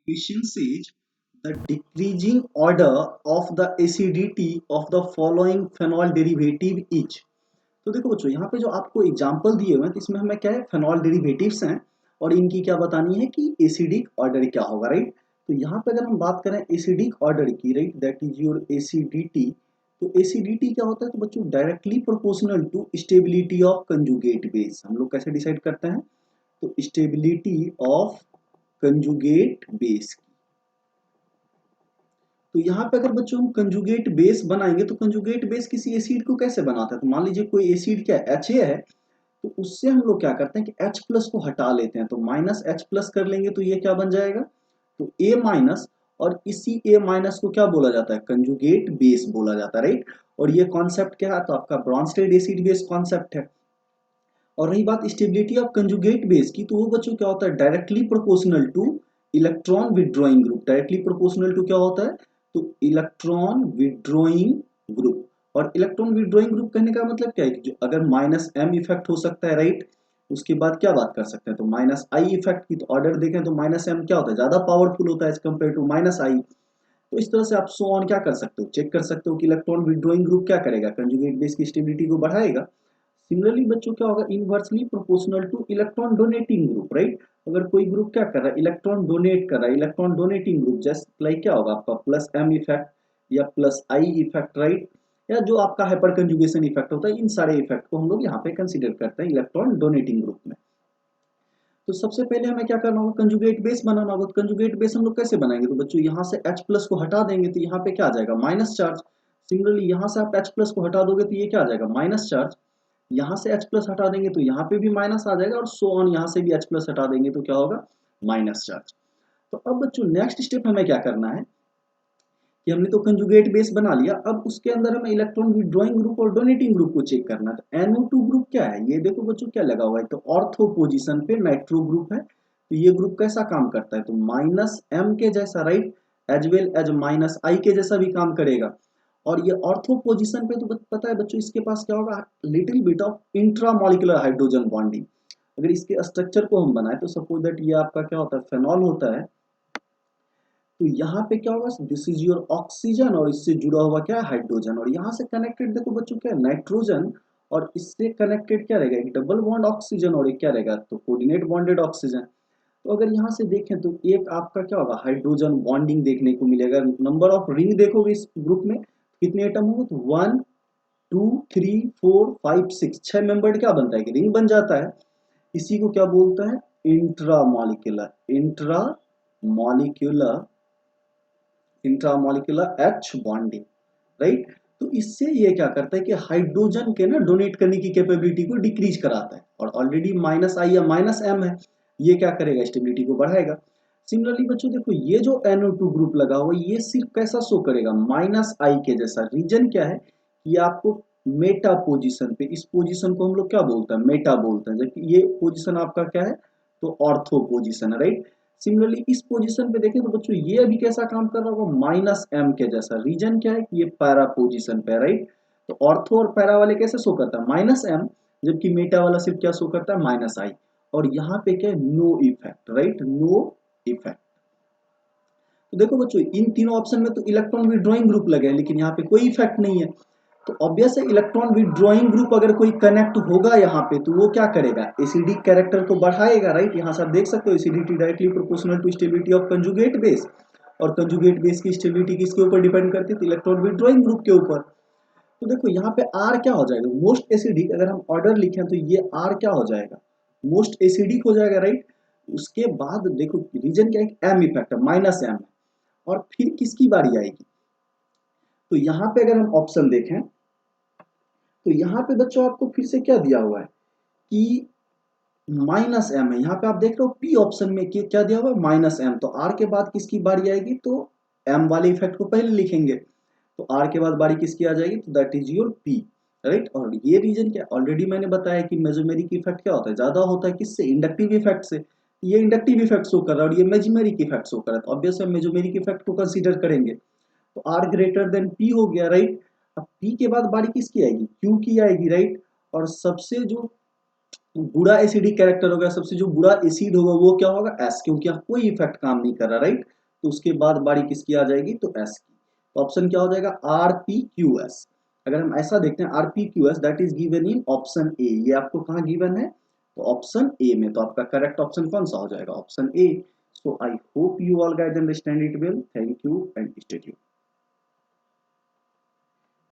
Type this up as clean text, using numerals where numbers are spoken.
Equation says the decreasing order of the acidity of the following phenol derivative is। तो देखो बच्चों यहाँ पे जो आपको एग्जाम्पल दिए हुए हैं तो इसमें हमें क्या है फेनॉल डेरिवेटिव्स हैं और इनकी क्या बतानी है कि एसिडिक ऑर्डर क्या होगा, राइट। तो यहाँ पे अगर हम बात करें एसिडिक ऑर्डर की, right, that is your acidity. तो एसिडिटी क्या होता है तो बच्चों directly proportional to stability of conjugate base. हम लोग कैसे डिसाइड करते हैं तो स्टेबिलिटी ऑफ कंजुगेट बेस। तो यहाँ पे अगर बच्चों हम कंजुगेट बेस बनाएंगे तो कंजुगेट बेस किसी एसिड को कैसे बनाता है तो मान लीजिए कोई एसिड क्या HA है तो उससे हम लोग क्या करते हैं कि H प्लस को हटा लेते हैं तो माइनस H प्लस कर लेंगे तो ये क्या बन जाएगा तो A माइनस। और इसी A माइनस को क्या बोला जाता है कंजुगेट बेस बोला जाता है, राइट। और ये कॉन्सेप्ट क्या है तो आपका ब्रॉन्स्टेड एसिड बेस कॉन्सेप्ट है। और रही बात स्टेबिलिटी ऑफ कंजुगेट बेस की तो वो बच्चों क्या होता है directly proportional to electron withdrawing group. Directly proportional to क्या होता है तो इलेक्ट्रॉन विड्रॉइंग ग्रुप। और इलेक्ट्रॉन विड्रॉइंग ग्रुप कहने का मतलब क्या है कि जो अगर माइनस एम इफेक्ट हो सकता है, राइट, उसके बाद क्या बात कर सकते हैं तो माइनस आई इफेक्ट की। तो ऑर्डर देखें तो माइनस एम क्या होता है ज्यादा पावरफुल होता है एज कम्पेयर टू माइनस आई। तो इस तरह से आप सो ऑन क्या कर सकते हो चेक कर सकते हो कि इलेक्ट्रॉन विड्रॉइंग ग्रुप क्या करेगा कंजुगेट बेस की स्टेबिलिटी को बढ़ाएगा। सिमिलरली बच्चों क्या होगा inversely proportional to electron donating group, right. अगर कोई ग्रुप क्या कर रहा है इलेक्ट्रॉन डोनेट कर रहा है electron donating group just like क्या होगा आपका प्लस एम इफेक्ट या प्लस आई इफेक्ट, राइट। या जो आपका हाइपर कंजुगेशन इफेक्ट होता है इन सारे इफेक्ट को हम लोग यहाँ पे कंसीडर करते हैं इलेक्ट्रॉन डोनेटिंग ग्रुप में। तो सबसे पहले हमें क्या करना होगा कंजुगेट बेस बनाना होगा। तो कंजुगेट बेस हम लोग कैसे बनाएंगे तो बच्चों यहाँ से H प्लस को हटा देंगे तो यहाँ पे क्या आ जाएगा माइनस चार्ज। सिमिलरली यहाँ से आप H प्लस को हटा दोगे तो ये क्या आ जाएगा माइनस चार्ज। यहाँ से H प्लस हटा देंगे तो यहाँ पे भी माइनस आ जाएगा और सो ऑन यहाँ से भी H प्लस हटा देंगे तो क्या होगा माइनस चार्ज। तो अब बच्चों नेक्स्ट स्टेप हमें क्या करना है कि हमने तो कंजुगेट बेस बना लिया। अब उसके अंदर हमें इलेक्ट्रॉन विड्रॉइंग ग्रुप और डोनेटिंग ग्रुप को चेक करना है। तो NO2 ग्रुप क्या है ये देखो बच्चों क्या लगा हुआ है तो ऑर्थो पोजीशन पे नाइट्रो ग्रुप है। तो ये ग्रुप कैसा काम करता है तो माइनस एम के जैसा, right, as well as minus I के जैसा भी काम करेगा। और ये ऑर्थो पोजीशन पे तो पता है बच्चों इसके पास क्या होगा little bit of intramolecular hydrogen bonding. अगर इसके स्ट्रक्चर को हम बनाए तो सपोज दैट ये आपका क्या होता है फेनॉल होता है। तो यहाँ पे क्या होगा दिस इज योर ऑक्सीजन और इससे जुड़ा हुआ क्या है हाइड्रोजन और यहाँ से कनेक्टेड देखो बच्चों क्या है नाइट्रोजन। और इससे कनेक्टेड क्या रहेगा एक डबल बॉन्ड ऑक्सीजन और एक क्या रहेगा तो कोऑर्डिनेट बॉन्डेड ऑक्सीजन। तो अगर यहाँ से देखें तो एक आपका क्या होगा हाइड्रोजन बॉन्डिंग देखने को मिलेगा। नंबर ऑफ रिंग देखोगे इस ग्रुप में कितने एटम होंगे तो 1 2 3 4 5 6 छह मेंबर्ड क्या बनता है कि रिंग बन जाता है। इसी को क्या बोलता है intramolecular intramolecular intramolecular H bonding, right. तो इससे ये क्या करता है कि हाइड्रोजन के ना डोनेट करने की कैपेबिलिटी को डिक्रीज कराता है और ऑलरेडी माइनस आई या माइनस एम है ये क्या करेगा स्टेबिलिटी को बढ़ाएगा। सिमिलरली बच्चों देखो ये जो NO2 ग्रुप लगा हुआ ये सिर्फ कैसा शो करेगा माइनस आई के जैसा। रीजन क्या है कि आपको मेटा पोजीशन पे इस पोजीशन को हम लोग क्या बोलते हैं मेटा बोलते हैं जबकि ये पोजीशन आपका क्या है तो ऑर्थो पोजीशन है, राइट। सिमिलरली इस पोजीशन पे देखें तो बच्चों ये अभी कैसा काम कर रहा होगा माइनस एम के जैसा। रीजन क्या है कि ये पैरा पोजीशन पे, राइट। तो ऑर्थो और पैरा वाले कैसे शो करता है माइनस एम जबकि मेटा वाला सिर्फ क्या शो करता है माइनस आई। और यहाँ पे क्या है no effect, right, no effect. तो देखो बच्चों इन तीनों ऑप्शन में तो इलेक्ट्रॉन विड्रॉइंग ग्रुप लगे हैं लेकिन यहाँ पे कोई इफेक्ट नहीं है। तो ऑब्वियस है इलेक्ट्रॉन विड्रॉइंग ग्रुप अगर कोई कनेक्ट होगा यहाँ पे तो वो क्या करेगा एसिडिक कैरेक्टर को बढ़ाएगा, राइट। यहाँ से आप देख सकते हो acidity directly proportional to stability of conjugate base. और कंजुगेट बेस की स्टेबिलिटी किसके ऊपर डिपेंड करती है तो इलेक्ट्रॉन विड्रॉइंग ग्रुप के ऊपर। तो देखो यहाँ पे आर क्या हो जाएगा मोस्ट एसिडिक। अगर हम ऑर्डर लिखें तो ये आर क्या हो जाएगा मोस्ट एसिडिक हो जाएगा, राइट। उसके बाद देखो रीजन क्या है एम इफेक्ट है माइनस एम। और फिर किसकी बारी आएगी तो यहाँ पे अगर हम ऑप्शन देखें तो यहाँ पे बच्चों आपको फिर से क्या दिया हुआ है कि माइनस एम है। यहाँ पे आप देख रहे हो पी ऑप्शन में क्या दिया हुआ है माइनस एम। तो आर के बाद किसकी बारी आएगी तो एम वाले इफेक्ट को पहले लिखेंगे। तो आर के बाद बारी किसकी आ जाएगी तो that is your P, right. और ये रीजन क्या ऑलरेडी मैंने बताया कि मेसोमेरिक इफेक्ट क्या होता है ज्यादा होता है किससे इंडक्टिव इफेक्ट से। ये इंडक्टिव इफेक्ट शो कर रहा है और ये मेसोमेरिक इफेक्ट शो कर रहा है तो ऑब्वियस हम मेसोमेरिक इफेक्ट को कंसीडर करेंगे। तो आर ग्रेटर देन पी हो गया, राइट। अब पी के बाद बारी किसकी आएगी क्यू की आएगी, राइट। और सबसे जो तो बुरा एसिडिक कैरेक्टर होगा, सबसे जो बुरा एसिड होगा वो क्या होगा, एस, क्योंकि यहाँ कोई इफेक्ट काम नहीं कर रहा, राइट। तो उसके बाद बारी किसकी आ जाएगी, तो एस की। तो ऑप्शन क्या हो जाएगा, आर पी क्यू एस। अगर हम ऐसा देखते हैं R P Q S that is given in option A, ये आपको कहाँ गिवन है, तो ऑप्शन ए में। तो आपका करेक्ट ऑप्शन कौन सा हो जाएगा, option A. So I hope you all guys understand it well, thank you and stay tuned.